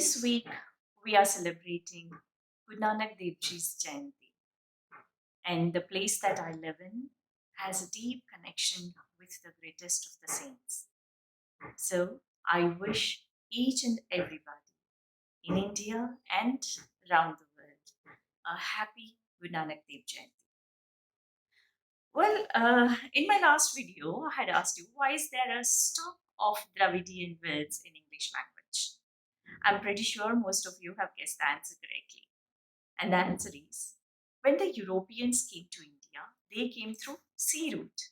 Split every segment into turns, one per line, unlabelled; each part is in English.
This week, we are celebrating Guru Nanak Dev Ji's Jayanti, and the place that I live in has a deep connection with the greatest of the saints. So, I wish each and everybody in India and around the world a happy Guru Nanak Dev Jayanti. Well, in my last video, I had asked you why is there a stock of Dravidian words in English language? I'm pretty sure most of you have guessed the answer correctly. And the answer is when the Europeans came to India, they came through sea route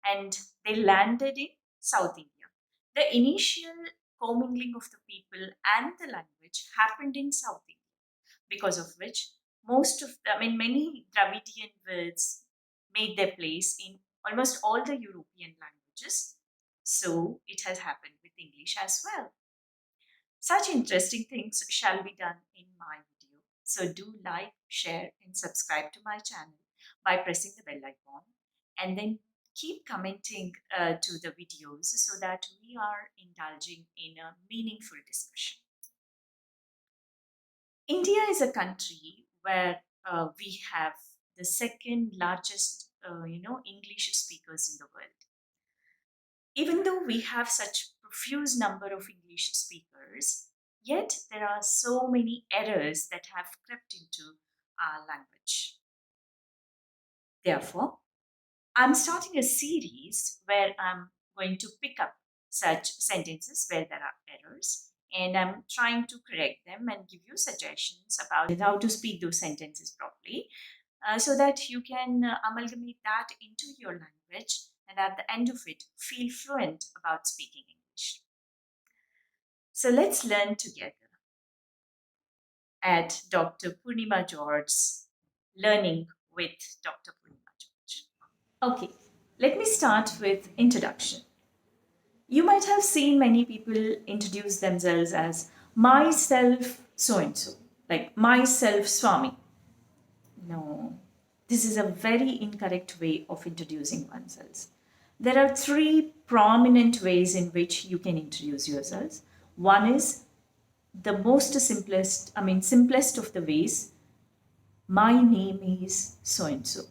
and they landed in South India. The initial commingling of the people and the language happened in South India, because of which many Dravidian words made their place in almost all the European languages. So it has happened with English as well. Such interesting things shall be done in my video. So do like, share, and subscribe to my channel by pressing the bell icon, and then keep commenting to the videos so that we are indulging in a meaningful discussion. India is a country where we have the second largest, English speakers in the world. Even though we have such profuse number of English speakers, yet there are so many errors that have crept into our language. Therefore, I'm starting a series where I'm going to pick up such sentences where there are errors, and I'm trying to correct them and give you suggestions about how to speak those sentences properly, so that you can amalgamate that into your language and at the end of it feel fluent about speaking English. So let's learn together at Dr. Purnima George's Learning with Dr. Purnima George. Okay, let me start with introduction. You might have seen many people introduce themselves as myself so and so, like myself Swami. No, this is a very incorrect way of introducing oneself. There are three prominent ways in which you can introduce yourselves. One is the simplest of the ways. My name is so and so.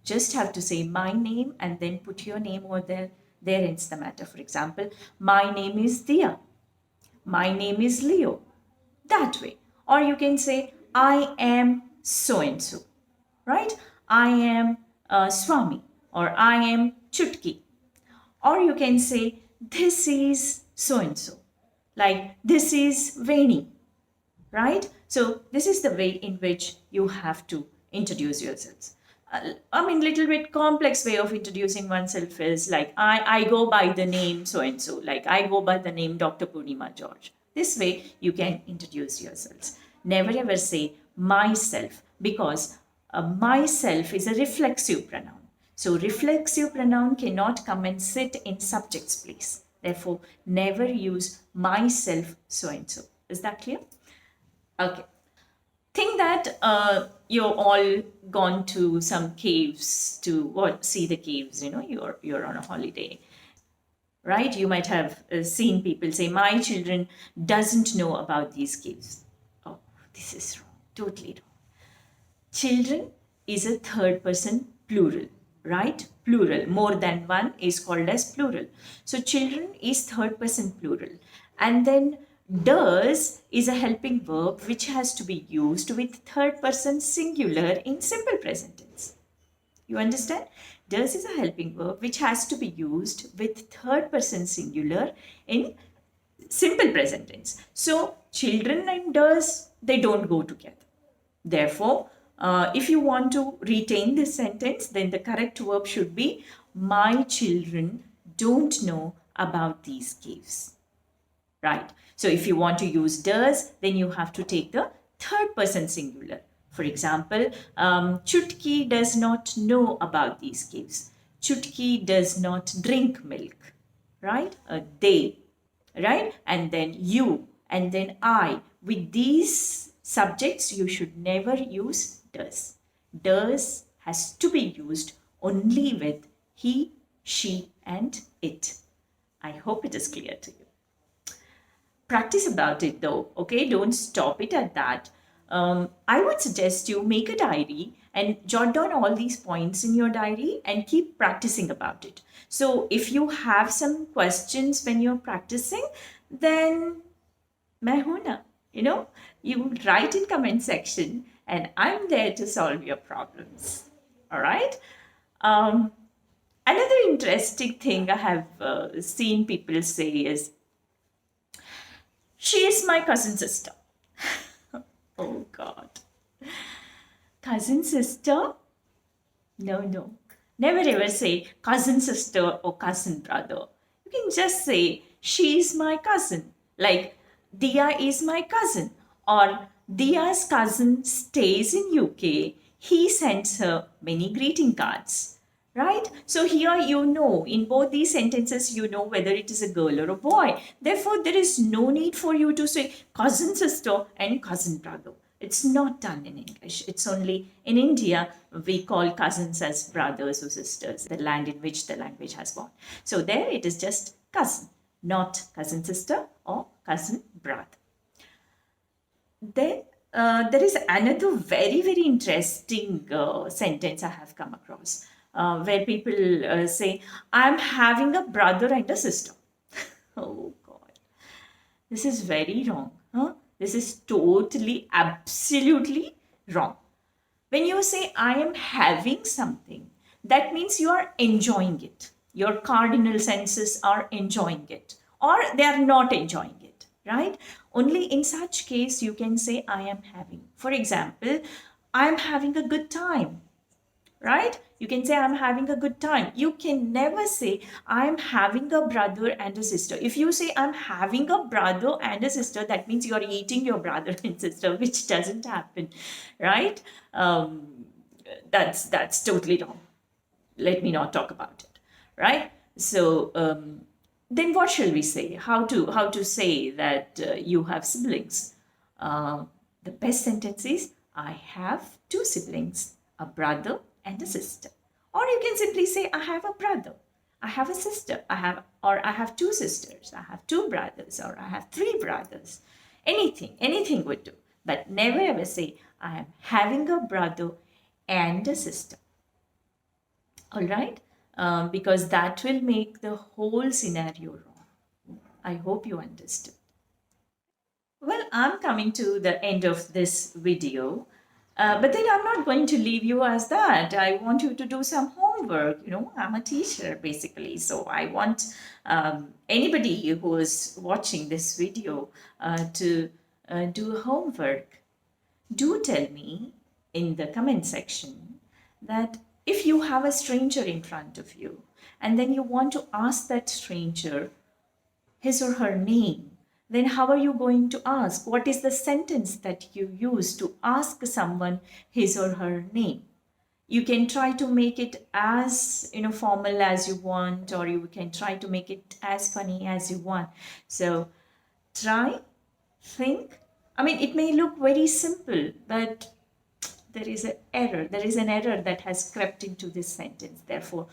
Just have to say my name and then put your name over there. There ends the matter. For example, my name is Dia. My name is Leo. That way. Or you can say, I am so and so, right? I am Swami, or I am Chutki. Or you can say, this is so and so, like this is Veni, right? So this is the way in which you have to introduce yourselves. Little bit complex way of introducing oneself is like I go by the name so and so, like I go by the name Dr. Purnima George. This way you can introduce yourselves. Never ever say myself, because myself is a reflexive pronoun. So reflexive pronoun cannot come and sit in subject's place. Therefore, never use myself so and so. Is that clear? Okay. Think that you're all gone to some caves to see the caves. You're on a holiday, right? You might have seen people say, "My children doesn't know about these caves." Oh, this is wrong. Totally wrong. Children is a third person plural, right? Plural. More than one is called as plural. So children is third person plural. And then does is a helping verb which has to be used with third person singular in simple present tense. You understand? Does is a helping verb which has to be used with third person singular in simple present tense. So children and does, they don't go together. Therefore, if you want to retain this sentence, then the correct verb should be, my children don't know about these caves. Right? So if you want to use does, then you have to take the third person singular. For example, Chutki does not know about these caves. Chutki does not drink milk. Right? They. Right? And then you. And then I. With these subjects, you should never use does. Does has to be used only with he, she, and it. I hope it is clear to you. practice about it though, okay? Don't stop it at that. I would suggest you make a diary and jot down all these points in your diary and keep practicing about it. So if you have some questions when you're practicing, then मैं हूं ना, you write in comment section and I'm there to solve your problems. All right. Um, Another interesting thing I have seen people say is, she is my cousin sister. Oh God. Cousin sister? No, no. Never ever say cousin sister or cousin brother. You can just say, she is my cousin. Like, Dia is my cousin. Or Dia's cousin stays in UK. He sends her many greeting cards. Right? So here in both these sentences, whether it is a girl or a boy. Therefore, there is no need for you to say cousin sister and cousin brother. It's not done in English. It's only in India we call cousins as brothers or sisters, the land in which the language has born. So there it is just cousin, not cousin sister or cousin brother. Then there is another very, very interesting sentence I have come across where people say, I'm having a brother and a sister. Oh God. This is very wrong. Huh? This is totally, absolutely wrong. When you say, I am having something, that means you are enjoying it. Your cardinal senses are enjoying it, or they are not enjoying it, right? Only in such case you can say, I am having. For example, I am having a good time, right? You can say, I'm having a good time. You can never say, I'm having a brother and a sister. If you say, I'm having a brother and a sister, that means you're eating your brother and sister, which doesn't happen, right? That's totally wrong. Let me not talk about it, right? So then what shall we say? How to say that you have siblings? The best sentence is, I have two siblings, a brother and a sister. Or you can simply say, I have a brother, I have a sister, I have two sisters, I have two brothers, or I have three brothers. Anything would do. But never ever say, I am having a brother and a sister. All right? Because that will make the whole scenario wrong. I hope you understood. Well, I'm coming to the end of this video. But then I'm not going to leave you as that. I want you to do some homework. I'm a teacher basically. So I want anybody who is watching this video to do homework. Do tell me in the comment section that if you have a stranger in front of you and then you want to ask that stranger his or her name, then how are you going to ask? What is the sentence that you use to ask someone his or her name? You can try to make it as formal as you want, or you can try to make it as funny as you want. So try, think. I mean, it may look very simple, but there is an error. There is an error that has crept into this sentence. Therefore,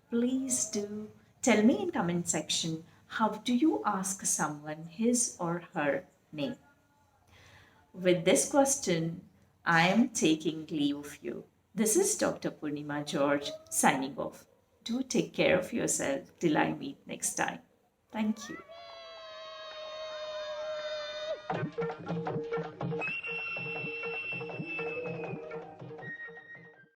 please do tell me in comment section, how do you ask someone his or her name? With this question, I am taking leave of you. This is Dr. Purnima George signing off. Do take care of yourself till I meet next time. Thank you.